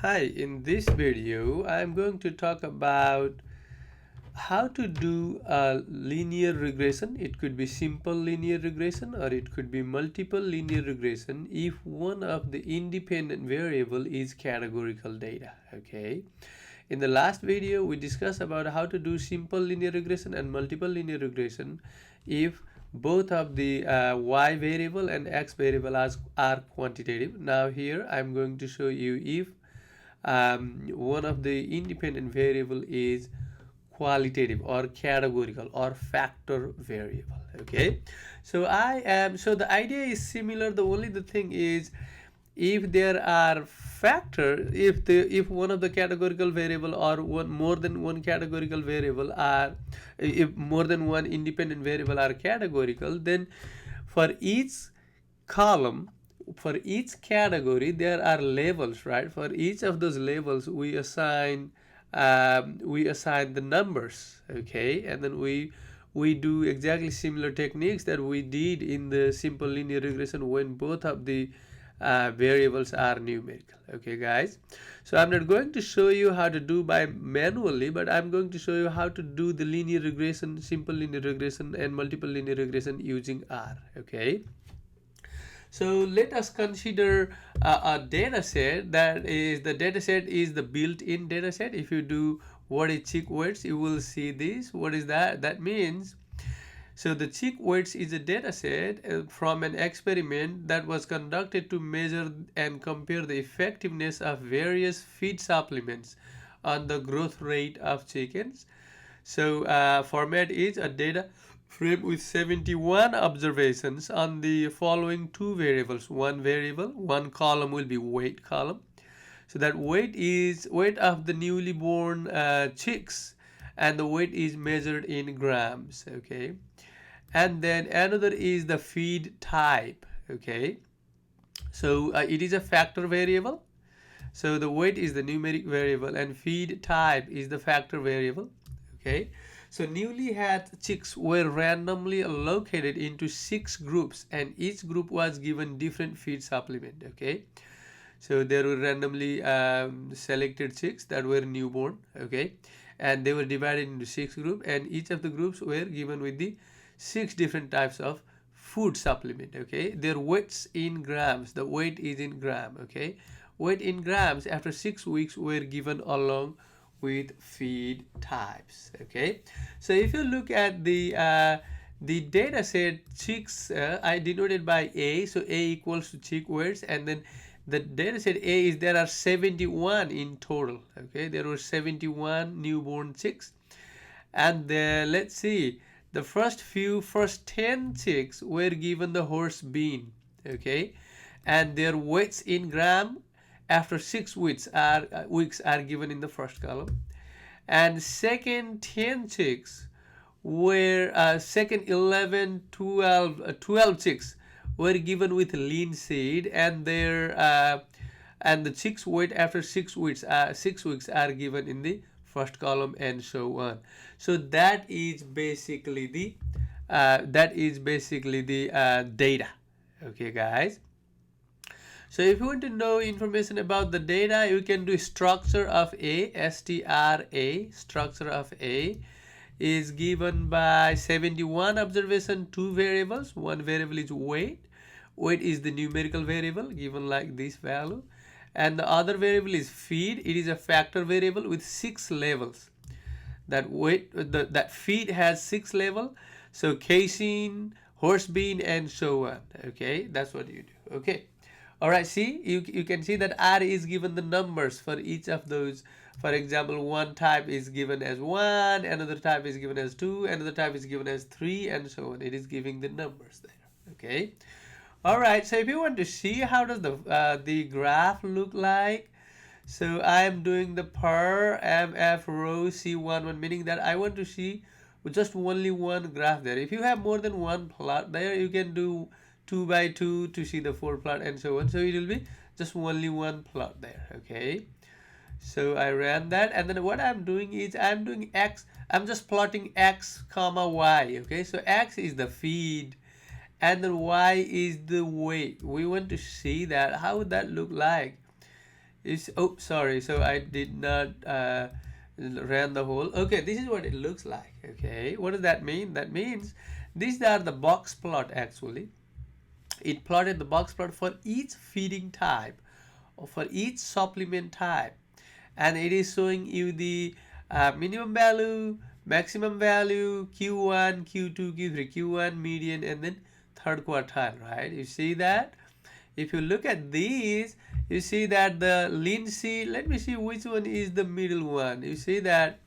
Hi, in this video, I'm going to talk about how to do a linear regression. It could be simple linear regression or it could be multiple linear regression if one of the independent variable is categorical data. Okay. In the last video, we discussed about how to do simple linear regression and multiple linear regression if both of the y variable and x variable are quantitative. Now here I'm going to show you if one of the independent variable is qualitative or categorical or factor variable. Okay, so the idea is similar. The thing is, if there are factor, if one of the categorical variable or more than one categorical variable are, if more than one independent variable are categorical, then for each column, for each category there are labels, right? For each of those labels we assign the numbers. Okay, and then we do exactly similar techniques that we did in the simple linear regression when both of the variables are numerical. Okay guys, so I'm not going to show you how to do by manually, but I'm going to show you how to do the linear regression, simple linear regression and multiple linear regression using R. Okay, so let us consider a data set. That is, the data set is the built-in data set. If you do what is check weights, you will see this. What is that? That means, so the check weights is a data set from an experiment that was conducted to measure and compare the effectiveness of various feed supplements on the growth rate of chickens. So format is a data frame with 71 observations on the following two variables. One variable, one column will be weight column. So that weight is weight of the newly born chicks, and the weight is measured in grams. Okay, and then another is the feed type. Okay, so it is a factor variable. So the weight is the numeric variable and feed type is the factor variable. Okay, so newly hatched chicks were randomly allocated into 6 groups and each group was given different feed supplement. Okay, so there were randomly selected chicks that were newborn. Okay, and they were divided into 6 groups and each of the groups were given with the 6 different types of food supplement. Okay, their weights in grams, the weight is in gram. Okay, weight in grams after 6 weeks were given along with feed types. Okay, so if you look at the data set chicks, I denoted by A, so A equals to chick weights, and then the data set A is there are 71 in total. Okay, there were 71 newborn chicks, and let's see, the first 10 chicks were given the horse bean. Okay, and their weights in gram after 6 weeks are given in the first column, and second 10 chicks were second 11 12 chicks were given with linseed, and their and the chicks weight after 6 weeks are given in the first column, and so on. So that is basically the data. Okay guys, so if you want to know information about the data, you can do structure of A. STRA, structure of A is given by 71 observation, 2 variables. One variable is weight. Weight is the numerical variable given like this value, and the other variable is feed. It is a factor variable with 6 levels. That that feed has 6 levels. So casein, horse bean, and so on. Okay, that's what you do. Okay. All right, see, you can see that R is given the numbers for each of those. For example, one type is given as 1, another type is given as 2, another type is given as 3, and so on. It is giving the numbers there. Okay. All right, so if you want to see how does the graph look like, so I am doing the per MF row C11, meaning that I want to see just only one graph there. If you have more than one plot there, you can do 2 by 2 to see the 4 plot and so on. So it will be just only one plot there. Okay, so I ran that, and then what I'm doing is I'm doing X. I'm just plotting X comma Y. Okay, so X is the feed and then Y is the weight. We want to see that. How would that look like? is, oh, sorry, so I did not ran the whole. Okay, this is what it looks like. Okay, what does that mean? That means these are the box plot actually. It plotted the box plot for each feeding type or for each supplement type, and it is showing you the minimum value, maximum value, Q1, Q2, Q3, Q1, median, and then third quartile, right? You see that? If you look at these, you see that the linseed, let me see which one is the middle one. You see that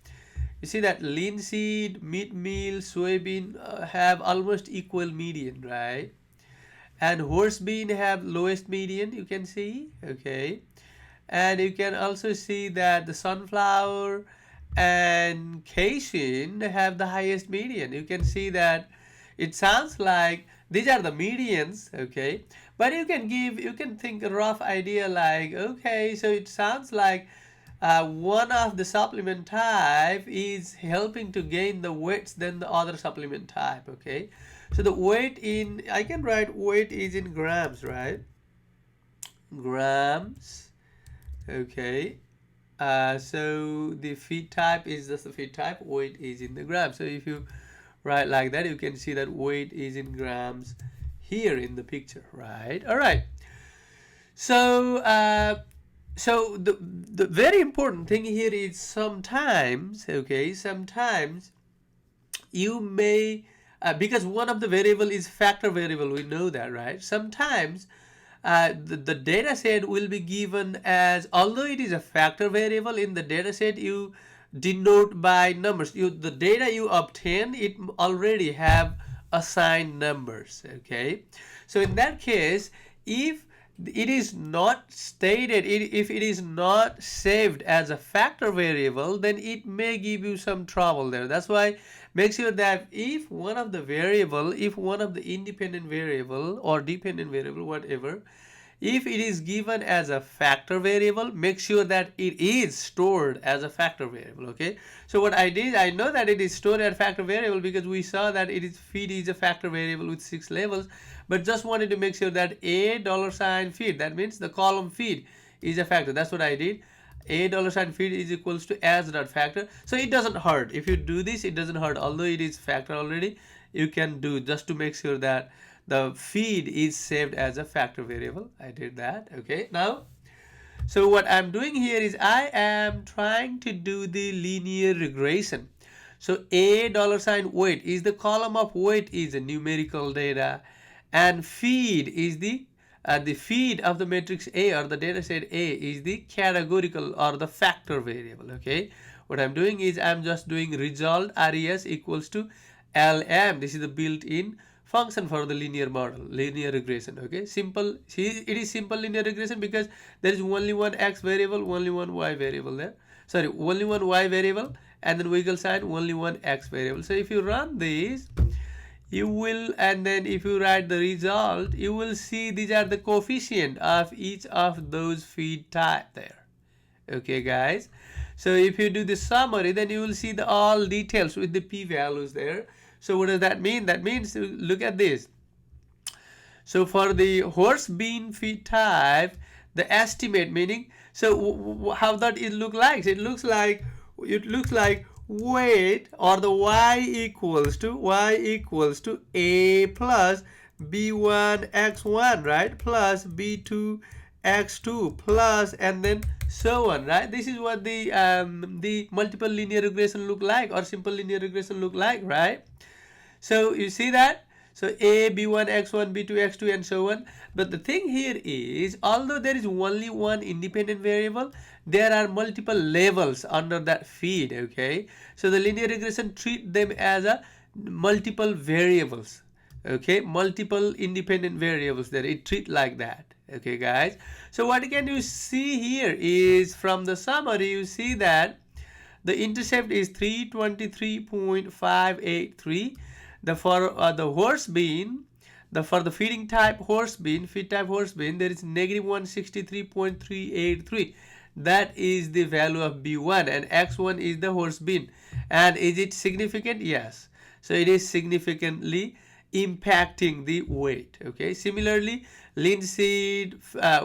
linseed, meat meal, soybean have almost equal median, right? And horse bean have lowest median, you can see. Okay, and you can also see that the sunflower and casein have the highest median. You can see that it sounds like these are the medians. Okay, but you can think a rough idea like, okay, so it sounds like one of the supplement type is helping to gain the weights than the other supplement type. Okay, so the weight in, I can write weight is in grams, right? Grams. Okay, so the feed type is just the feed type, weight is in the grams. So if you write like that, you can see that weight is in grams here in the picture, right? All right. So the very important thing here is sometimes, okay, sometimes you may because one of the variable is factor variable, we know that, right? Sometimes the data set will be given as, although it is a factor variable in the data set, you denote by numbers. The data you obtain, it already have assigned numbers. Okay, so in that case, if it is not stated, if it is not saved as a factor variable, then it may give you some trouble there. That's why make sure that if one of the independent variable or dependent variable, whatever, if it is given as a factor variable, make sure that it is stored as a factor variable. Okay, so what I did, I know that it is stored as a factor variable because we saw that it is feed is a factor variable with 6 levels, but just wanted to make sure that a $ feed, that means the column feed, is a factor. That's what I did. A $ feed is equals to as dot factor. So it doesn't hurt if you do this. It doesn't hurt, although it is factor already. You can do just to make sure that the feed is saved as a factor variable. I did that. Okay, now, so what I'm doing here is I am trying to do the linear regression. So a $ weight is the column of weight is a numerical data, and feed is the feed of the matrix A or the data set A is the categorical or the factor variable. Okay, what I'm doing is I'm just doing result res equals to lm. This is the built-in function for the linear model, linear regression. Okay, simple. See, it is simple linear regression because there is only one x variable, only one y variable there. Sorry, only one y variable, and then wiggle sign, only one x variable. So if you run this, you will, and then if you write the result, you will see these are the coefficient of each of those feed type there. Okay, guys. So if you do the summary, then you will see the all details with the p-values there. So what does that mean? That means, look at this. So for the horse bean feed type, the estimate, meaning, so how that it look like? It looks like weight, or the y equals to a plus b1 x1, right, plus b2 x2 plus, and then so on, right? This is what the multiple linear regression look like, or simple linear regression look like, right? So you see that? So a, b1, x1, b2, x2, and so on. But the thing here is, although there is only one independent variable, there are multiple levels under that feed. Okay, so the linear regression treat them as a multiple variables. Okay, multiple independent variables there. It treat like that. Okay, guys. So what can you see here is, from the summary, you see that the intercept is 323.583. For the horse bean, for the feeding type horse bean, feed type horse bean, there is negative 163.383. That is the value of B1, and X1 is the horse bean. And is it significant? Yes. So it is significantly impacting the weight. Okay. Similarly, linseed,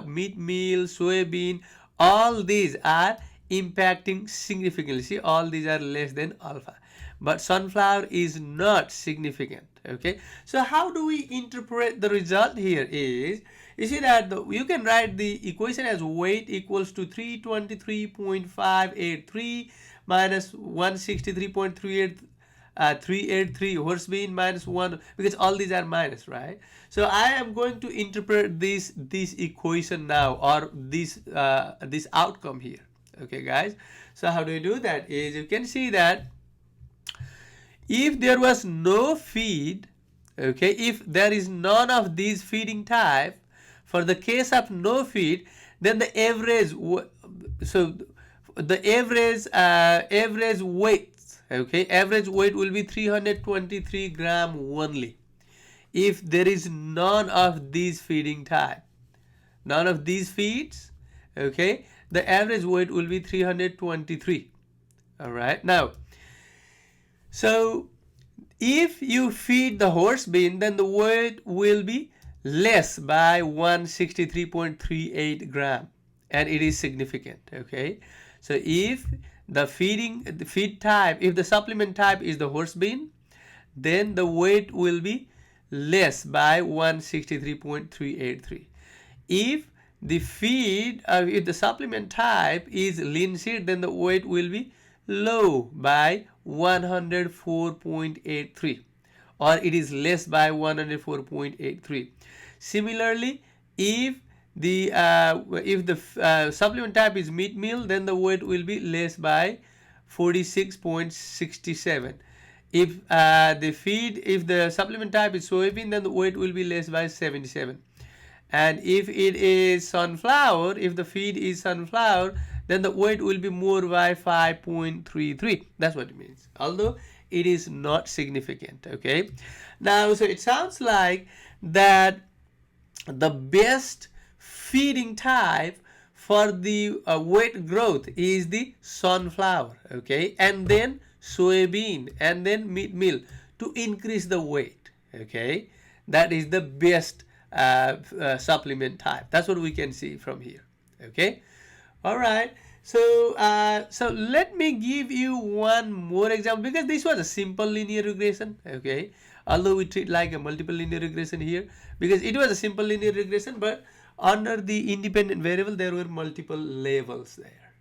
meat meal, soybean, all these are impacting significantly. See, all these are less than alpha, but sunflower is not significant. Okay, so how do we interpret the result here is, you see that you can write the equation as weight equals to 323.583 minus 163.38 383 horse bean minus 1, because all these are minus, right? So I am going to interpret this equation now, or this outcome here. Okay guys, so how do you do that is, you can see that if there was no feed, okay, if there is none of these feeding type, for the case of no feed, then the average, so the average weight, okay, average weight will be 323 gram only if there is none of these feeding type, none of these feeds, okay, the average weight will be 323. All right, now, so if you feed the horse bean, then the weight will be less by 163.38 gram, and it is significant. Okay, so if the feed type, if the supplement type is the horse bean, then the weight will be less by 163.383. If the if the supplement type is linseed, then the weight will be low by 104.83, or it is less by 104.83. Similarly, if the supplement type is meat meal, then the weight will be less by 46.67. If the supplement type is soybean, then the weight will be less by 77. And if it is sunflower, if the feed is sunflower, then the weight will be more by 5.33. That's what it means, although it is not significant. Okay, now, so it sounds like that the best feeding type for the weight growth is the sunflower, okay, and then soybean, and then meat meal to increase the weight. Okay, that is the best supplement type. That's what we can see from here. Okay, all right. So so let me give you one more example, because this was a simple linear regression. Okay, although we treat like a multiple linear regression here, because it was a simple linear regression, but under the independent variable there were multiple levels there.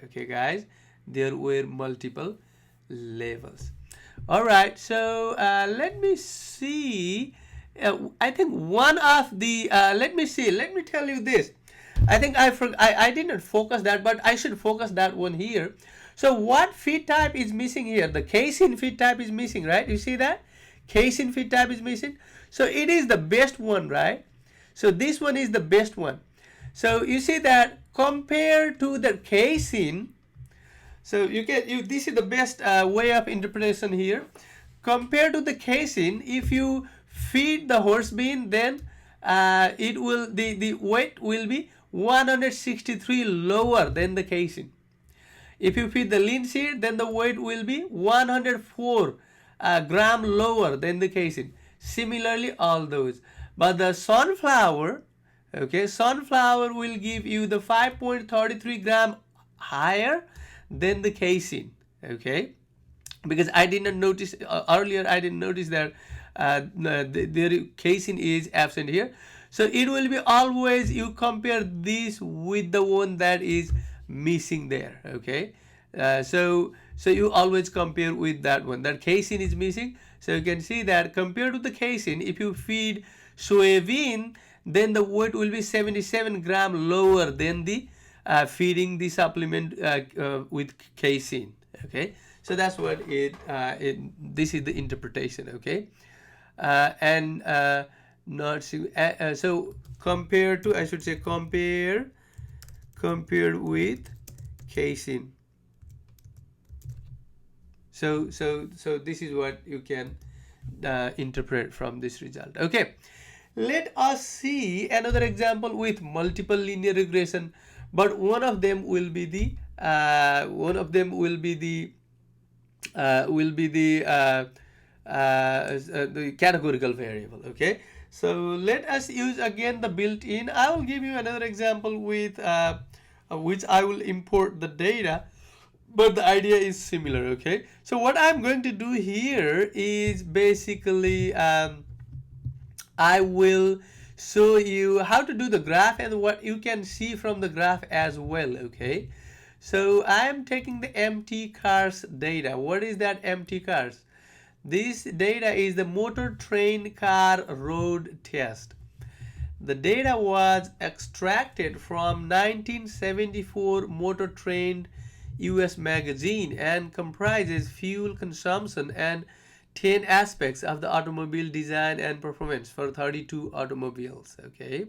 Okay guys, there were multiple levels. All right, so let me see. I think one of the let me tell you this. I think I didn't focus that, but I should focus that one here. So what feed type is missing here? The casein feed type is missing, right? You see that? Casein feed type is missing. So it is the best one, right? So this one is the best one. So you see that compared to the casein, so this is the best way of interpretation here. Compared to the casein, if you feed the horse bean, then the weight will be 163 lower than the casein. If you feed the linseed, then the weight will be 104 gram lower than the casein. Similarly, all those. But the sunflower, okay, sunflower will give you the 5.33 gram higher than the casein. Okay, because I didn't notice earlier, I didn't notice that the casein is absent here. So it will be always, you compare this with the one that is missing there. Okay, so you always compare with that one. That casein is missing, so you can see that compared to the casein, if you feed soybean, then the weight will be 77 gram lower than the feeding the supplement with casein. Okay, so that's what this is the interpretation. Okay, and not so compared to, I should say compared with casein. So this is what you can interpret from this result. Okay, let us see another example with multiple linear regression, but one of them will be the the categorical variable. Okay, so let us use again the built-in. I will give you another example with which I will import the data, but the idea is similar. Okay, so what I'm going to do here is basically I will show you how to do the graph and what you can see from the graph as well. Okay, so I am taking the empty cars data. What is that empty cars? This data is the motor train car road test. The data was extracted from 1974 Motor Trend US magazine and comprises fuel consumption and 10 aspects of the automobile design and performance for 32 automobiles. Okay,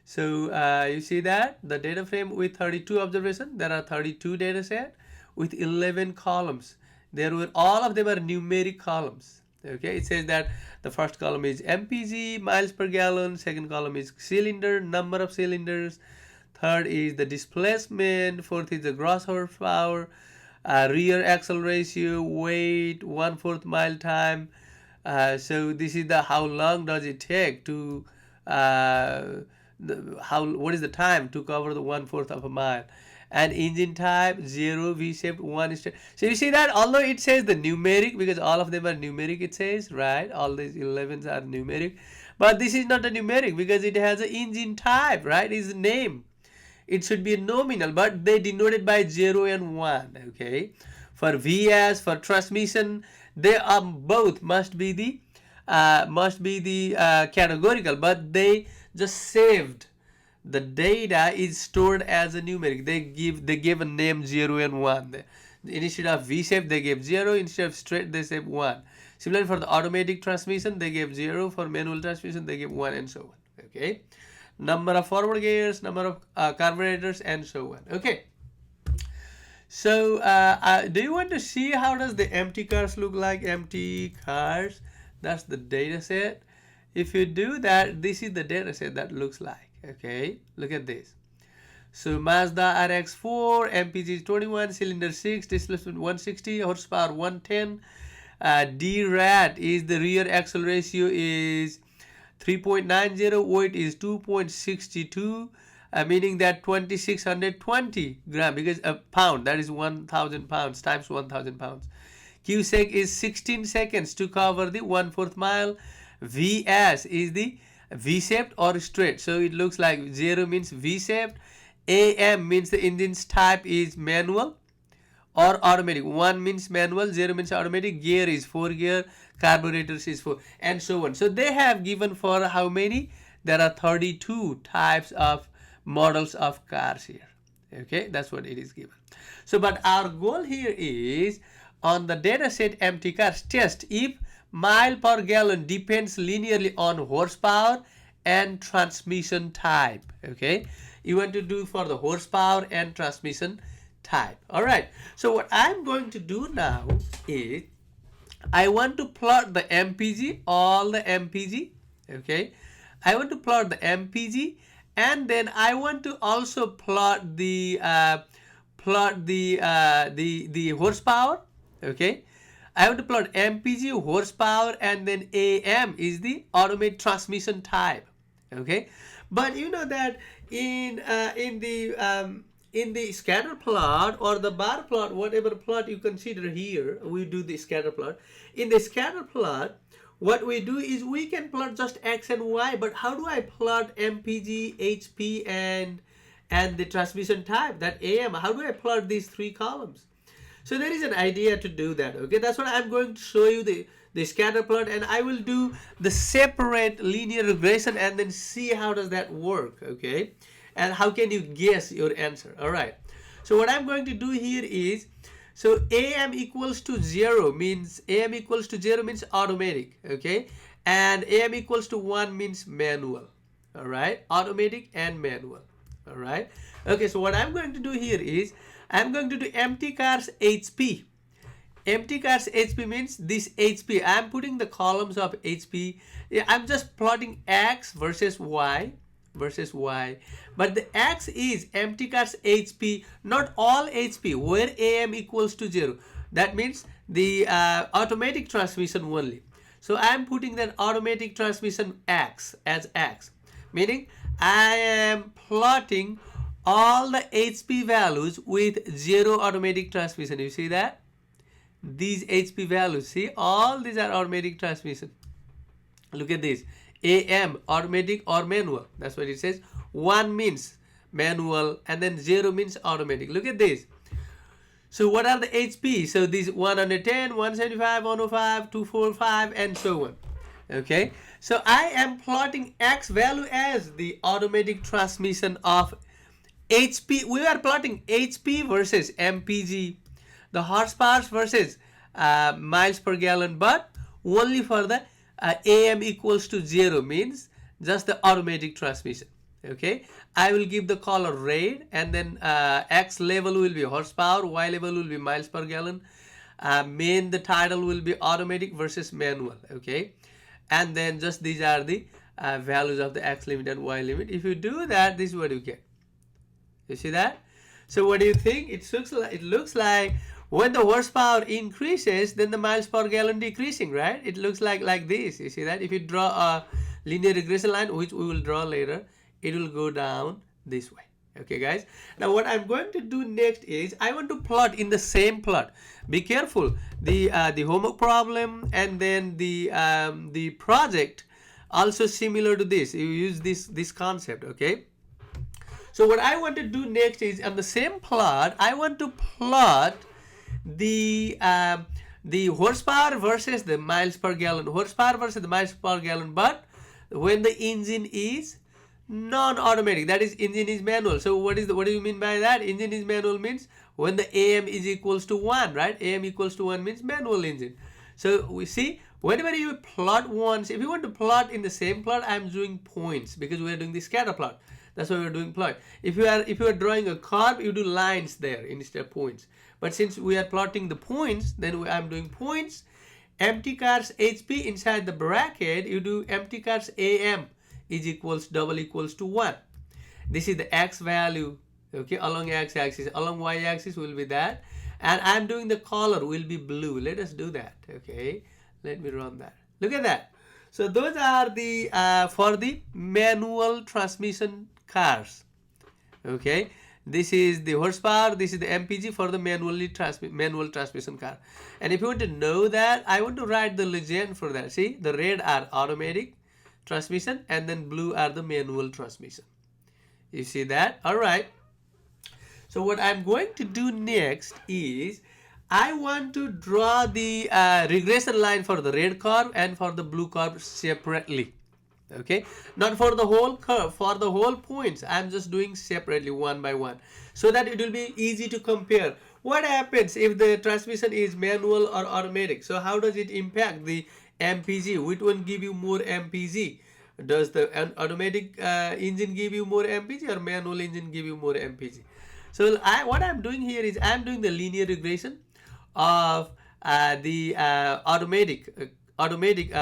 so you see that the data frame with 32 observations, there are 32 data set with 11 columns. All of them are numeric columns. Okay, it says that the first column is mpg, miles per gallon, second column is cylinder, number of cylinders, third is the displacement, fourth is the gross horsepower, rear axle ratio, weight, 1/4 mile time. So this is the how long does it take to what is the time to cover the 1/4 of a mile, and engine type 0, V-shaped, 1 straight. So you see that although it says the numeric, because all of them are numeric, it says, right, all these 11s are numeric, but this is not a numeric because it has an engine type, right, is the name. It should be nominal, but they denoted by 0 and 1. Okay, for VS, for transmission, they are both must be the categorical, but they just saved the data is stored as a numeric. They give a name 0 and 1. Instead of V-shape they gave 0, instead of straight they say 1. Similarly for the automatic transmission they gave 0, for manual transmission they give 1, and so on. Okay, number of forward gears, number of carburetors, and so on. Okay, so do you want to see how does the empty cars look like? Empty cars, that's the data set. If you do that, this is the data set that looks like. Okay, look at this. So Mazda RX-4, mpg is 21, cylinder 6, displacement 160, horsepower 110. DRAT is the rear axle ratio is 3.90, weight is 2.62, meaning that 2620 gram, because a pound, that is 1000 pounds times 1000 pounds. Q-sec is 16 seconds to cover the 1/4 mile. VS is the V-shaped or straight, so it looks like 0 means V-shaped, AM means the engine's type is manual or automatic, 1 means manual, 0 means automatic, gear is 4 gear, carburetors is 4, and so on. So they have given for how many? There are 32 types of models of cars here. Okay, that's what it is given. So but our goal here is on the data set empty cars test if mile per gallon depends linearly on horsepower and transmission type. Okay, you want to do for the horsepower and transmission type. All right, so what I'm going to do now is I want to plot the mpg, all the mpg. Okay, I want to plot the mpg, and then I want to also plot the horsepower. Okay, I have to plot mpg, horsepower, and then AM is the automatic transmission type. Okay, but you know that in the scatter plot or the bar plot, whatever plot you consider here, we do the scatter plot. In the scatter plot, what we do is we can plot just X and Y, but how do I plot mpg, HP, and the transmission type, that AM? How do I plot these 3 columns? So there is an idea to do that. Okay, that's what I'm going to show you, the scatter plot, and I will do the separate linear regression and then see how does that work. Okay, and how can you guess your answer. All right, so what I'm going to do here is, so AM equals to 0 means automatic. Okay, and AM equals to 1 means manual. All right, automatic and manual. All right, okay, so what I'm going to do here is I'm going to do empty cars HP. Empty cars HP means this HP. I'm putting the columns of HP. I'm just plotting X versus Y. But the X is empty cars HP, not all HP, where AM equals to 0. That means the automatic transmission only. So I'm putting that automatic transmission X as X, meaning I am plotting all the HP values with 0 automatic transmission. You see that? These HP values, see, all these are automatic transmission. Look at this. AM, automatic or manual. That's what it says. 1 means manual, and then 0 means automatic. Look at this. So what are the HP? So these 110, 175, 105, 245, and so on. Okay. So I am plotting X value as the automatic transmission of HP. We are plotting HP versus MPG, the horsepower versus miles per gallon, but only for the AM equals to 0 means just the automatic transmission. Okay, I will give the color red, and then X level will be horsepower, Y level will be miles per gallon, main the title will be automatic versus manual. Okay, and then just these are the values of the X limit and Y limit. If you do that, this is what you get. You see that? So what do you think? It looks like when the horsepower increases, then the miles per gallon decreasing, right? It looks like this. You see that? If you draw a linear regression line, which we will draw later, it will go down this way. Okay, guys. Now what I'm going to do next is I want to plot in the same plot. Be careful. The homework problem and then the project also similar to this. You use this concept. Okay. So what I want to do next is on the same plot, I want to plot the horsepower versus the miles per gallon, horsepower versus the miles per gallon, but when the engine is non-automatic, that is engine is manual. So what do you mean by that? Engine is manual means when the AM is equals to 1, right? AM equals to 1 means manual engine. So we see whenever you plot once, if you want to plot in the same plot, I'm doing points because we are doing the scatter plot. That's why we're doing plot. If you are drawing a curve, you do lines there instead of points. But since we are plotting the points, then I'm doing points. Empty cars HP inside the bracket, you do empty cars AM is double equals to 1. This is the X value, okay, along X axis. Along Y axis will be that. And I'm doing the color will be blue. Let us do that, okay. Let me run that. Look at that. So those are the for the manual transmission cars, okay. This is the horsepower, this is the MPG for the manual transmission car. And if you want to know that, I want to write the legend for that. See, the red are automatic transmission and then blue are the manual transmission. You see that? All right. So what I'm going to do next is I want to draw the regression line for the red curve and for the blue curve separately. Okay, not for the whole curve, for the whole points I'm just doing separately one by one, so that it will be easy to compare what happens if the transmission is manual or automatic. So how does it impact the MPG? Which one give you more MPG? Does the automatic engine give you more MPG or manual engine give you more MPG? So what I'm doing here is I'm doing the linear regression of the automatic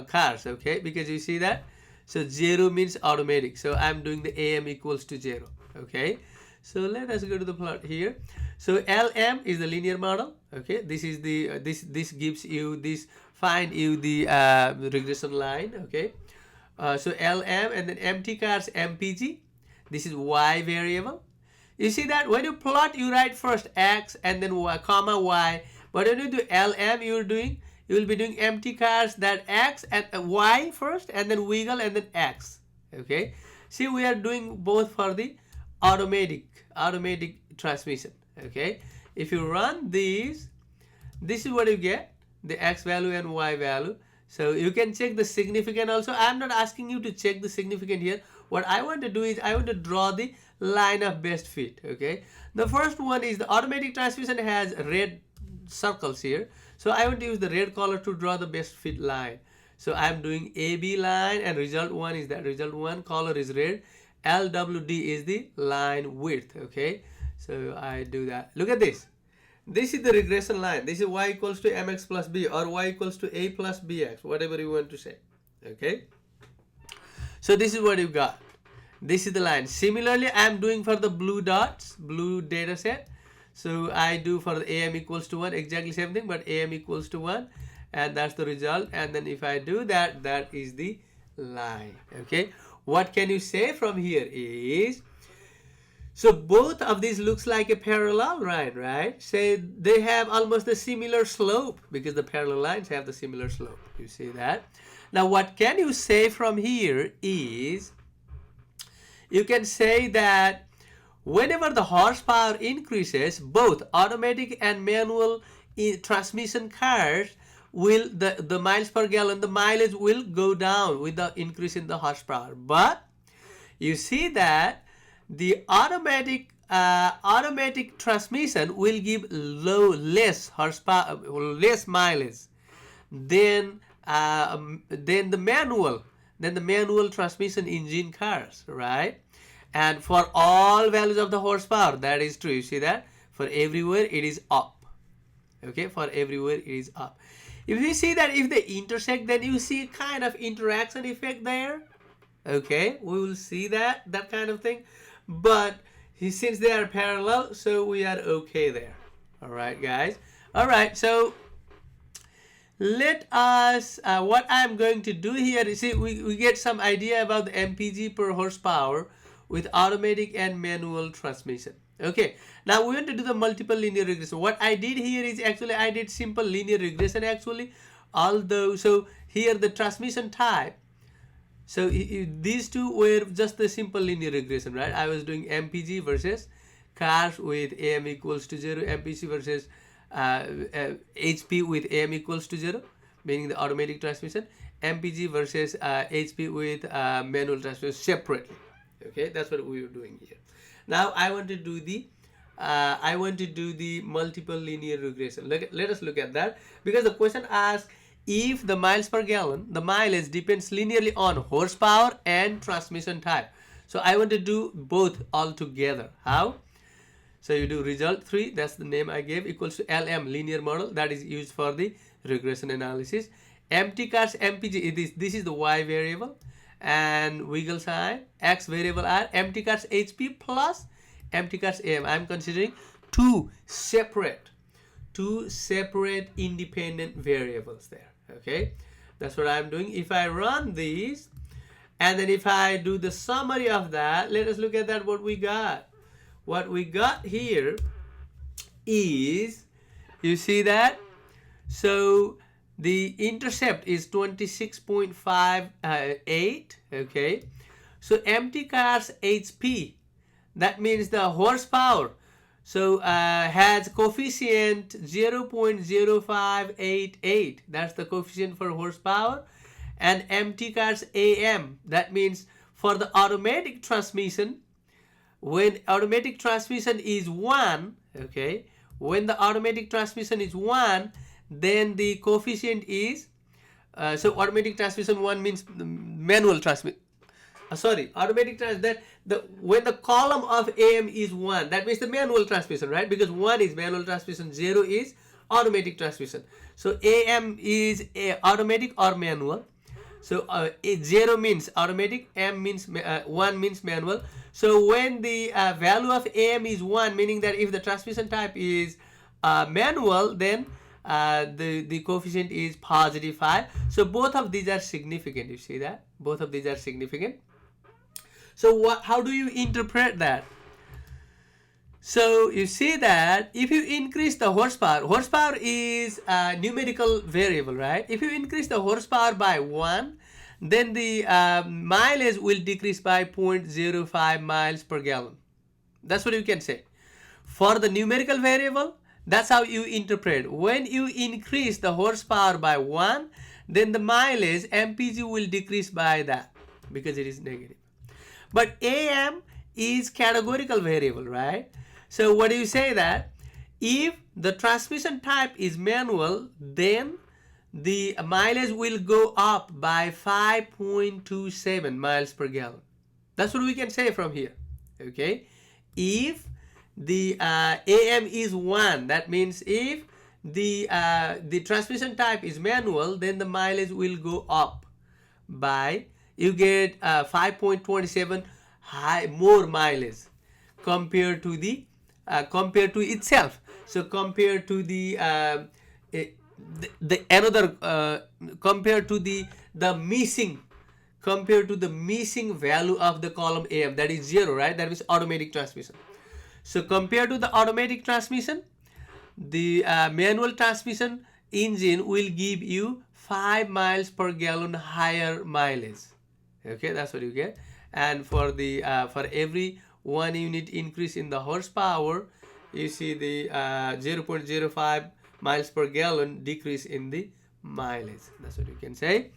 cars, okay, because you see that, so 0 means automatic, so I'm doing the AM equals to 0, okay. So let us go to the plot here. So LM is the linear model, okay. This is the this gives you this, find you the regression line, okay. So LM, and then empty cars MPG, this is Y variable. You see that when you plot, you write first X and then Y, comma Y, but when you do LM, you will be doing empty cars, that X and Y first, and then wiggle and then X, okay. See, we are doing both for the automatic transmission, okay. If you run these, this is what you get, the X value and Y value. So you can check the significant also. I'm not asking you to check the significant here. What I want to do is I want to draw the line of best fit, okay. The first one is the automatic transmission has red circles here, so I want to use the red color to draw the best fit line. So I'm doing AB line, and result 1 is that result 1 color is red. LWD is the line width, okay. So I do that. Look at this. This is the regression line. This is Y equals to MX plus B, or Y equals to A plus BX, whatever you want to say, okay. So this is what you got. This is the line. Similarly, I'm doing for the blue dots, blue data set. So I do for the AM equals to 1, exactly same thing, but AM equals to 1, and that's the result. And then if I do that, that is the line, okay. What can you say from here is, So both of these looks like a parallel line, right? Say they have almost a similar slope because the parallel lines have the similar slope. You see that? Now what can you say from here is, you can say that whenever the horsepower increases, both automatic and manual transmission cars will, the miles per gallon, the mileage will go down with the increase in the horsepower. But you see that the automatic transmission will give less horsepower, less mileage than the manual transmission engine cars, right? And for all values of the horsepower, that is true. You see that for everywhere it is up. Okay, for everywhere it is up. If you see that if they intersect, then you see kind of interaction effect there. Okay, we will see that kind of thing. But since they are parallel, so we are okay there. All right, guys. All right, so let us, what I'm going to do here is, see, we get some idea about the mpg per horsepower with automatic and manual transmission. Okay, now we want to do the multiple linear regression. What I did here is actually I did simple linear regression actually, although, so here the transmission type, so these two were just the simple linear regression, right? I was doing mpg versus cars with am equals to 0, mpg versus HP with AM equals to 0, meaning the automatic transmission, MPG versus HP with manual transmission separately. Okay, that's what we were doing here. Now I want to do the multiple linear regression. Let us look at that, because the question asks if the miles per gallon, the mileage depends linearly on horsepower and transmission type. So I want to do both all together. How? So you do result 3, that's the name I gave, equals to LM, linear model, that is used for the regression analysis. Empty cars MPG, this is the Y variable, and wiggle sign, X variable R, empty cars HP plus empty cars AM. I'm considering two separate independent variables there. Okay, that's what I'm doing. If I run these, and then if I do the summary of that, let us look at that, what we got. What we got here is, you see that? So the intercept is 26.58, okay? So empty cars HP, that means the horsepower, so has coefficient 0.0588, that's the coefficient for horsepower. And empty cars AM, that means for the automatic transmission, when automatic transmission is 1, okay, when the automatic transmission is 1, then the coefficient is, so automatic transmission 1 means manual transmission. Automatic transmission, when the column of AM is 1, that means the manual transmission, right? Because 1 is manual transmission, 0 is automatic transmission. So AM is automatic or manual. So 0 means automatic, M means 1 means manual. So when the value of AM is 1, meaning that if the transmission type is manual, then the coefficient is positive 5. So both of these are significant. You see that? Both of these are significant. So how do you interpret that? So you see that if you increase the horsepower is a numerical variable, right? If you increase the horsepower by 1, then the mileage will decrease by 0.05 miles per gallon. That's what you can say. For the numerical variable, that's how you interpret. When you increase the horsepower by 1, then the mileage MPG will decrease by that because it is negative. But AM is categorical variable, right? So what do you say that? If the transmission type is manual, then the mileage will go up by 5.27 miles per gallon. That's what we can say from here. Okay, if the AM is 1, that means if the transmission type is manual, then the mileage will go up by, you get 5.27 more mileage compared to the compared to itself. So compared to compared to the missing compared to the missing value of the column AM, that is 0, right? That means automatic transmission. So compared to the automatic transmission, the manual transmission engine will give you 5 miles per gallon higher mileage. Okay, that's what you get. And for the for every 1 unit increase in the horsepower, you see the 0.05 miles per gallon decrease in the mileage. That's what you can say.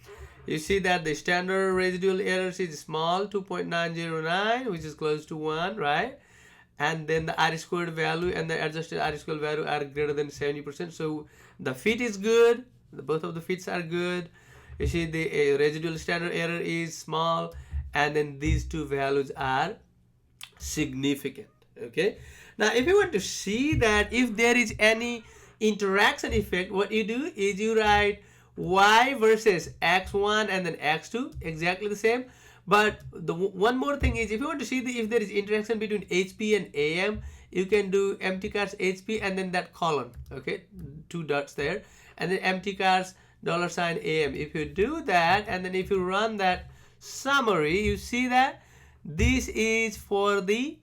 You see that the standard residual errors is small, 2.909, which is close to 1, right? And then the R squared value and the adjusted R squared value are greater than 70%. So the fit is good. Both of the fits are good. You see the residual standard error is small, and then these two values are significant. Okay. Now, if you want to see that if there is any interaction effect, what you do is you write y versus x1 and then x2, exactly the same. But the one more thing is, if you want to see if there is interaction between HP and AM, you can do empty cars HP and then that column, okay, 2 dots there, and then empty cars $AM. If you do that and then if you run that summary, you see that this is for the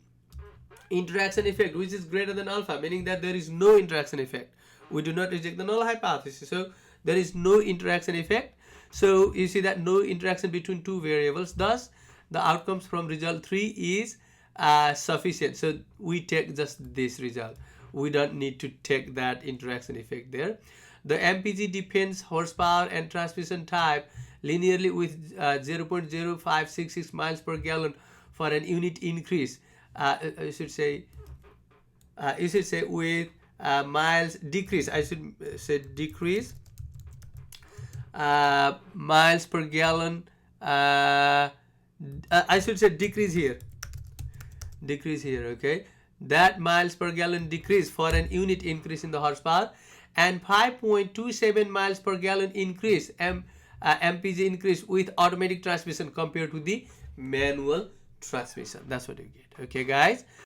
interaction effect, which is greater than alpha, meaning that there is no interaction effect. We do not reject the null hypothesis, so there is no interaction effect. So you see that no interaction between two variables, thus the outcomes from result 3 is sufficient. So we take just this result, we don't need to take that interaction effect there. The MPG depends horsepower and transmission type linearly with 0.0566 miles per gallon for an unit increase. You should say with miles decrease. I should say decrease miles per gallon. I should say decrease here. Okay, that miles per gallon decrease for an unit increase in the horsepower, and 5.27 miles per gallon increase MPG increase with automatic transmission compared to the manual transmission. That's what you get. Okay, guys.